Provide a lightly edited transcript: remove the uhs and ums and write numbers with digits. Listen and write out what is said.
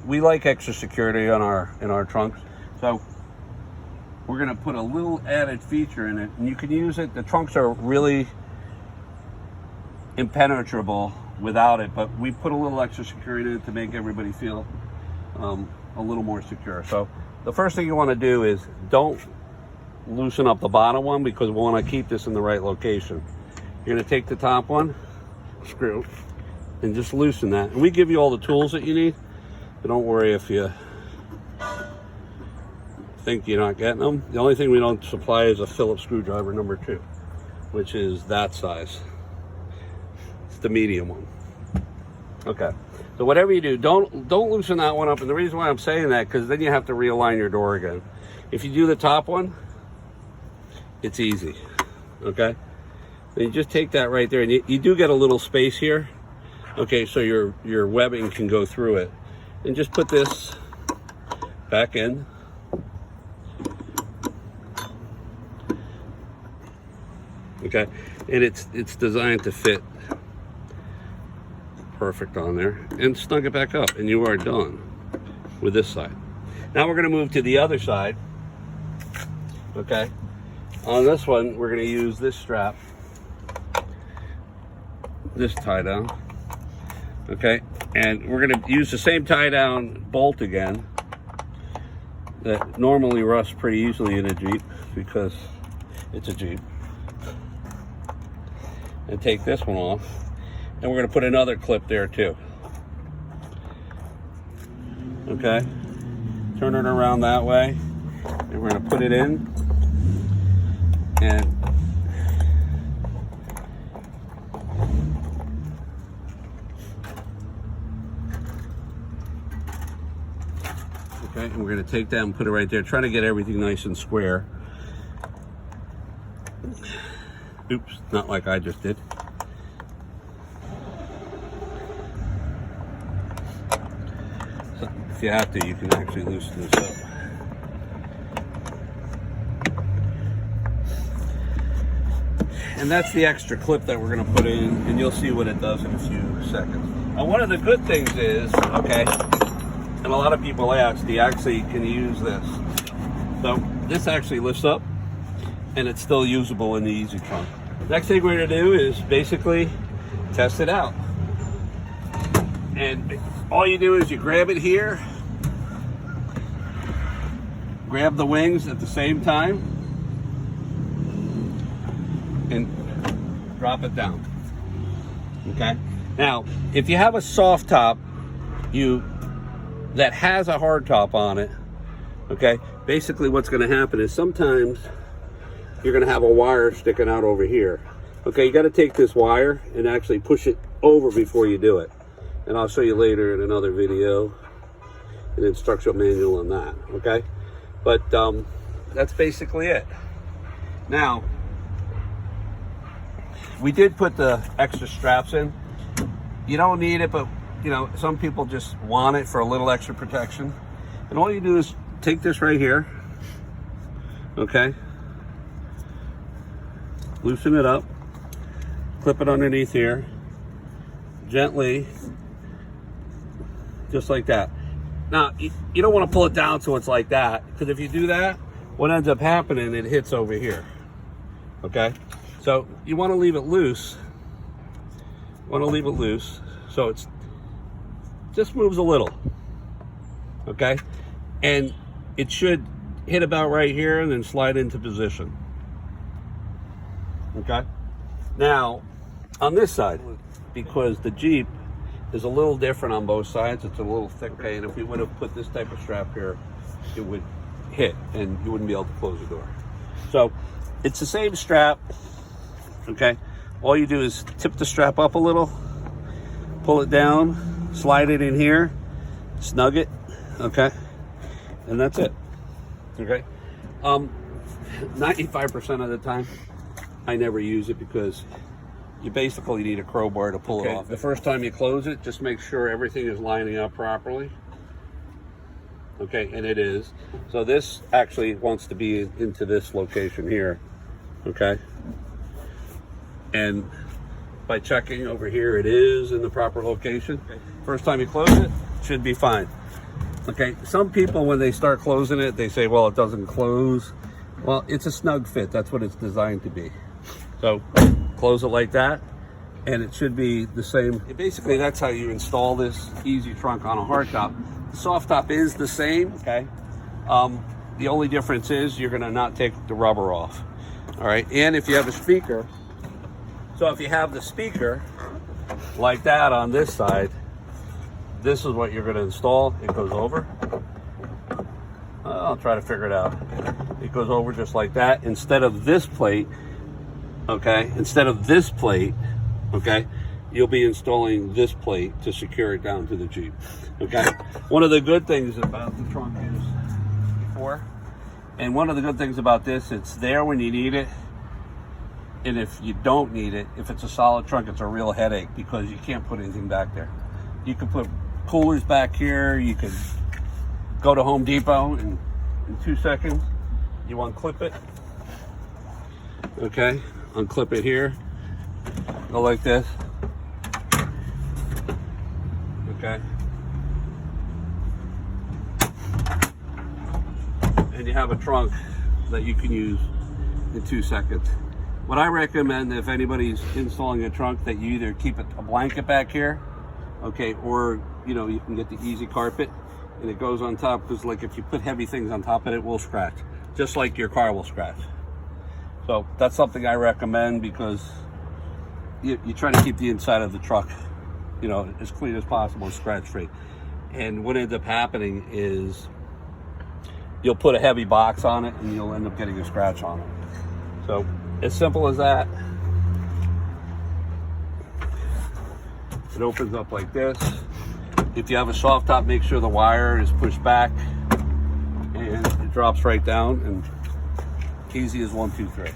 we like extra security on our trunks, so we're gonna put a little added feature in it, and you can use it. The trunks are really impenetrable without it, but we put a little extra security in it to make everybody feel a little more secure. So the first thing you want to do is don't loosen up the bottom one, because we want to keep this in the right location. You're going to take the top one, screw, and just loosen that. And we give you all the tools that you need, so don't worry if you think you're not getting them. The only thing we don't supply is a Phillips screwdriver number 2, which is that size. It's the medium one. Okay, so whatever you do, don't loosen that one up. And the reason why I'm saying that, because then you have to realign your door again. If you do the top one, it's easy. Okay, then you just take that right there, and you do get a little space here. Okay, so your webbing can go through it, and just put this back in. Okay, and it's designed to fit perfect on there, and snug it back up, and you are done with this side. Now we're going to move to the other side. Okay, on this one we're going to use this strap, this tie down. Okay, and we're going to use the same tie down bolt again that normally rusts pretty easily in a Jeep, because it's a Jeep. And take this one off, and we're going to put another clip there too. Okay, turn it around that way, and we're going to put it in, and okay, and we're going to take that and put it right there, trying to get everything nice and square. Oops, not like I just did. So if you have to, you can actually loosen this up. And that's the extra clip that we're going to put in, and you'll see what it does in a few seconds. And one of the good things is, okay, and a lot of people ask, do you actually can use this? So this actually lifts up, and it's still usable in the EZTRUNK. Next thing we're going to do is basically test it out. And all you do is you grab it here, grab the wings at the same time, and drop it down. Okay? Now, if you have a soft top that has a hard top on it, okay, basically what's going to happen is sometimes you're going to have a wire sticking out over here. Okay, you got to take this wire and actually push it over before you do it. And I'll show you later in another video an instructional manual on that. Okay, but that's basically it. Now, we did put the extra straps in. You don't need it, but you know, some people just want it for a little extra protection. And all you do is take this right here. Okay, loosen it up, clip it underneath here, gently, just like that. Now, you don't want to pull it down so it's like that, because if you do that, what ends up happening, it hits over here. Okay, so you want to leave it loose. So it's just moves a little. Okay, and it should hit about right here and then slide into position. Okay, now on this side, because the Jeep is a little different on both sides, it's a little thick. Okay, and if we would have put this type of strap here, it would hit and you wouldn't be able to close the door. So it's the same strap. Okay, all you do is tip the strap up a little, pull it down, slide it in here, snug it. Okay, and that's it. Okay, 95% of the time I never use it, because you basically need a crowbar to pull it off. The first time you close it, just make sure everything is lining up properly. Okay, and it is. So this actually wants to be into this location here. Okay, and by checking over here, it is in the proper location. First time you close it, should be fine. Okay, some people when they start closing it, they say, well, it doesn't close. Well, it's a snug fit. That's what it's designed to be. So close it like that, and it should be the same. Basically, that's how you install this EZTRUNK on a hardtop. The soft top is the same, okay? The only difference is you're gonna not take the rubber off, all right? And if you have a speaker, so if you have the speaker like that on this side, this is what you're gonna install. It goes over. I'll try to figure it out. It goes over just like that. Instead of this plate, okay, okay, you'll be installing this plate to secure it down to the Jeep, okay? One of the good things about the trunk is one of the good things about this, it's there when you need it, and if you don't need it, if it's a solid trunk, it's a real headache because you can't put anything back there. You can put coolers back here, you can go to Home Depot and in 2 seconds, you unclip it, okay? Unclip it here, go like this, okay? And you have a trunk that you can use in 2 seconds. What I recommend, if anybody's installing a trunk, that you either keep a blanket back here, okay, or you know, you can get the easy carpet and it goes on top, because like if you put heavy things on top of it, it will scratch, just like your car will scratch. So that's something I recommend, because you try to keep the inside of the truck, you know, as clean as possible, scratch free. And what ends up happening is you'll put a heavy box on it and you'll end up getting a scratch on it. So as simple as that. It opens up like this. If you have a soft top, make sure the wire is pushed back and it drops right down, and easy as 1, 2, 3.